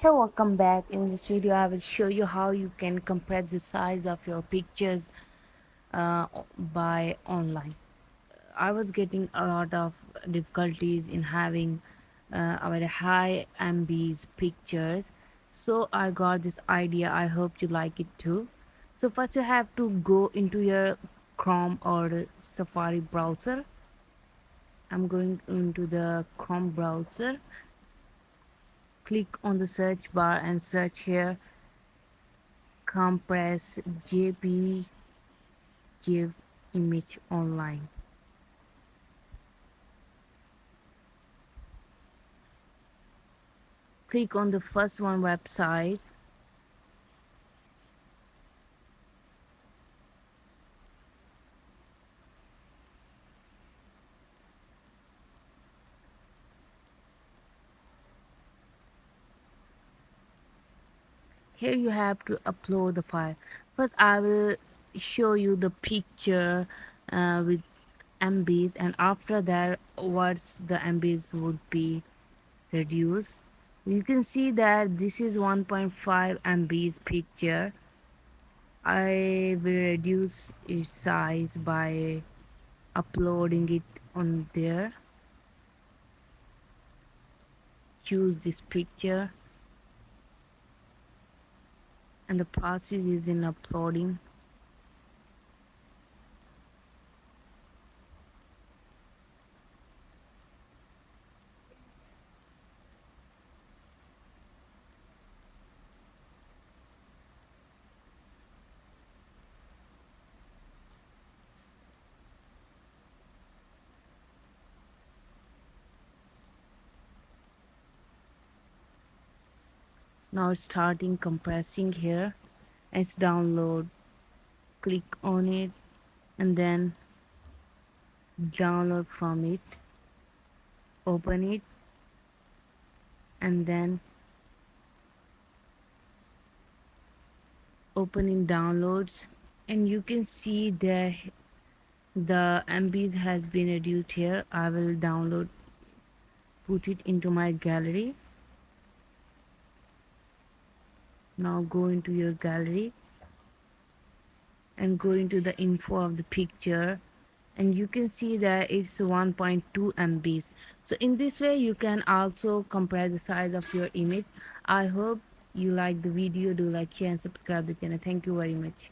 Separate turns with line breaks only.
Hey, welcome back. In this video I will show you how you can compress the size of your pictures by online. I was getting a lot of difficulties in having our high MBs pictures, so I got this idea. I hope you like it too. So first you have to go into your Chrome or the Safari browser. I'm going into the Chrome browser. Click on the search bar and search here Compress JPEG image online. Click on the first one website. Here you have to upload the file. First I will show you the picture with MBs, and after that what's the MBs would be reduced. You can see that this is 1.5 MBs picture. I will reduce its size by uploading it on there. Choose this picture, and the process is in uploading. Now it's starting compressing here. It's download. Click on it and then download from it. Open it and then opening downloads, and you can see there the MBs has been reduced here. I will download, put it into my gallery. Now go into your gallery and go into the info of the picture, and you can see that it's 1.2 MBs. So in this way you can also compare the size of your image. I hope you like the video. Do like, share and subscribe the channel. Thank you very much.